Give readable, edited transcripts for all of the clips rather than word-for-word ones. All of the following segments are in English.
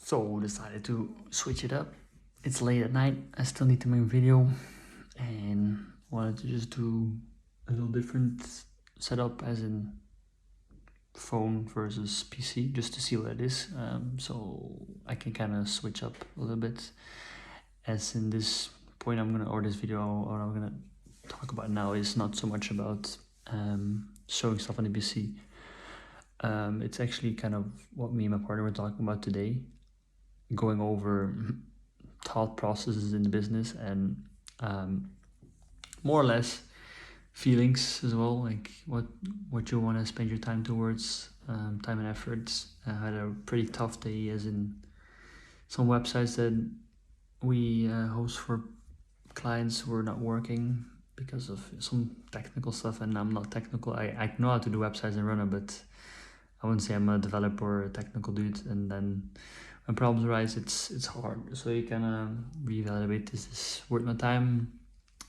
So decided to switch it up. It's late at night, I still need to make a video and wanted to just do a little different setup, as in phone versus PC, just to see what it is. So I can kind of switch up a little bit. As in this point or this video, what I'm gonna talk about now is not so much about showing stuff on the PC. It's actually kind of what me and my partner were talking about today, going over thought processes in the business and more or less feelings as well, like what you want to spend your time towards, time and efforts. I had a pretty tough day, as in some websites that we host for clients who are not working because of some technical stuff, and I'm not technical. I know how to do websites and run it, but I wouldn't say I'm a developer or a technical dude. And then when problems arise, it's hard. So you kind of reevaluate, is this worth my time?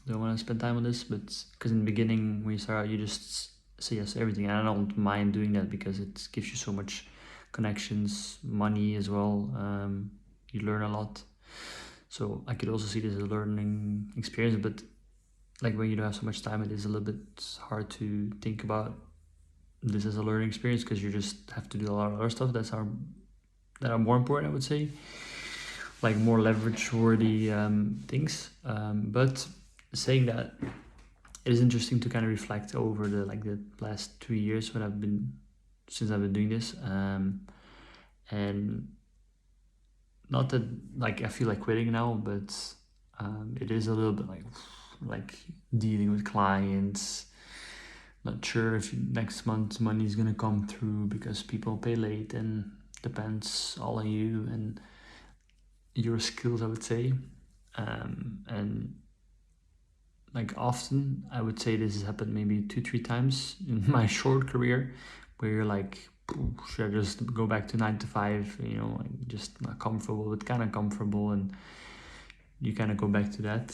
Do I want to spend time on this? But because in the beginning, when you start out, you just say yes to everything. And I don't mind doing that because it gives you so much connections, money as well. You learn a lot. So I could also see this as a learning experience, but like when you don't have so much time, it is a little bit hard to think about this as a learning experience, because you just have to do a lot of other stuff that are more important, I would say, like more leverage worthy things. But saying that, it is interesting to kind of reflect over the last 2 years since I've been doing this, and not that I feel like quitting now, but it is a little bit like dealing with clients. Not sure if next month's money is gonna come through because people pay late, and depends all on you and your skills, I would say. And often, I would say this has happened maybe 2-3 times in my short career, where you're like, should I just go back to 9 to 5? Just not comfortable, but kind of comfortable, and you kind of go back to that.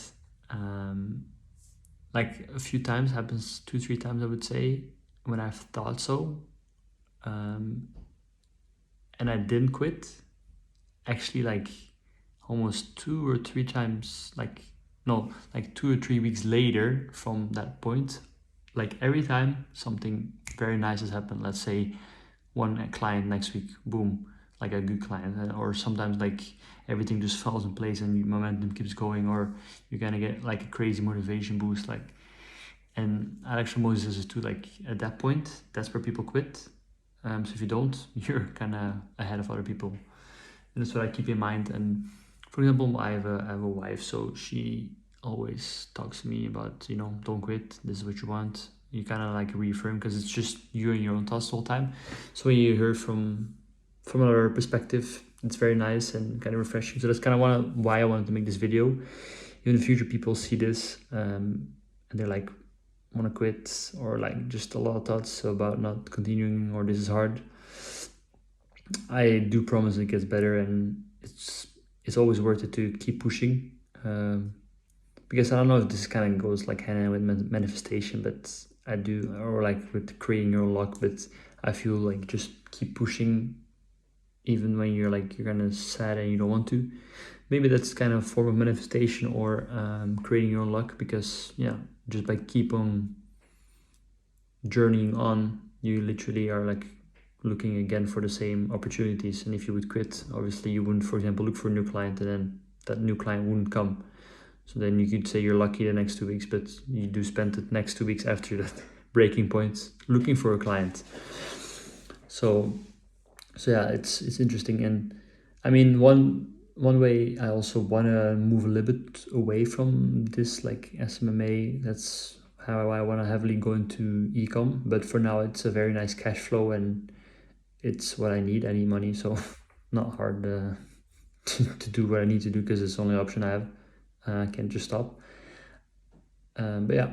A few times, happens 2-3 times, I would say, when I've thought so, and I didn't quit. Actually, almost 2 or 3 times, 2 or 3 weeks later from that point, every time something very nice has happened. Let's say one client next week, boom, a good client, or sometimes everything just falls in place and momentum keeps going, or you're gonna get a crazy motivation boost. And AlexHormozi says too, at that point, that's where people quit. So if you don't, you're kind of ahead of other people. And that's what I keep in mind. And for example, I have a wife, so she always talks to me about, don't quit, this is what you want. You kind of reaffirm, because it's just you and your own thoughts the whole time. So when you hear from another perspective, it's very nice and kind of refreshing. So that's kind of why I wanted to make this video. In the future, people see this and they're like, want to quit, or just a lot of thoughts about not continuing, or this is hard. I do promise it gets better, and it's always worth it to keep pushing, because I don't know if this kind of goes hand in hand with manifestation, but I do, or with creating your own luck. But I feel just keep pushing, even when you're kind of sad and you don't want to. Maybe that's kind of a form of manifestation, or creating your own luck, because just by keep on journeying on, you literally are looking again for the same opportunities. And if you would quit, obviously you wouldn't, for example, look for a new client, and then that new client wouldn't come. So then you could say you're lucky the next 2 weeks, but you do spend the next 2 weeks after that breaking point looking for a client. So yeah, it's interesting. And I mean, one way I also want to move a little bit away from this SMMA. That's how I want to heavily go into ecom. But for now, it's a very nice cash flow, and it's what I need. I need money, so not hard to do what I need to do, because it's the only option I have. I can't just stop. But yeah,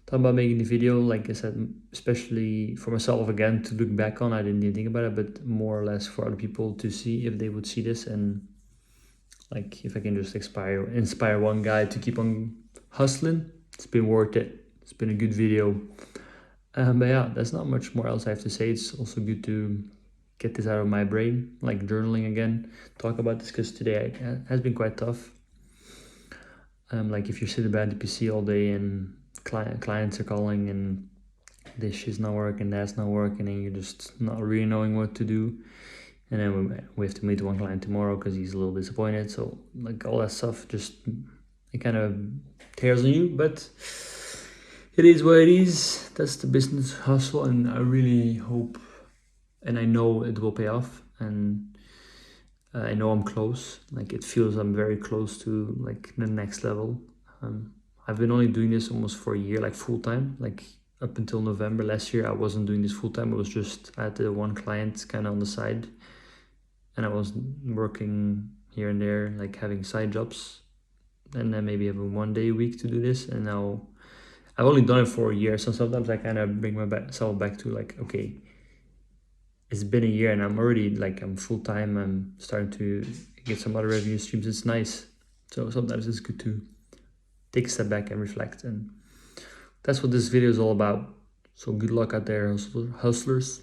talking about making the video, like I said, especially for myself, again, to look back on. I didn't even think about it, but more or less for other people to see, if they would see this, and if I can just inspire one guy to keep on hustling, it's been worth it. It's been a good video. But yeah, there's not much more else I have to say. It's also good to get this out of my brain, like journaling again, talk about this, because today has been quite tough. Like if you're sitting behind the PC all day and clients are calling and this is not working, that's not working, and you're just not really knowing what to do. And then we have to meet one client tomorrow because he's a little disappointed. So like all that stuff, just it kind of tears on you, but it is what it is. That's the business hustle, and I really hope and I know it will pay off. And I know I'm close. Like it feels I'm very close to like the next level. I've been only doing this almost for a year, like full time. Like up until November last year, I wasn't doing this full time. It was just I had the one client kind of on the side, and I was working here and there, like having side jobs, and then maybe having 1 day a week to do this. And now I've only done it for a year, so sometimes I kind of bring myself back to like, okay, it's been a year and I'm already like, I'm full time. I'm starting to get some other revenue streams. It's nice. So sometimes it's good to take a step back and reflect. And that's what this video is all about. So good luck out there, hustlers.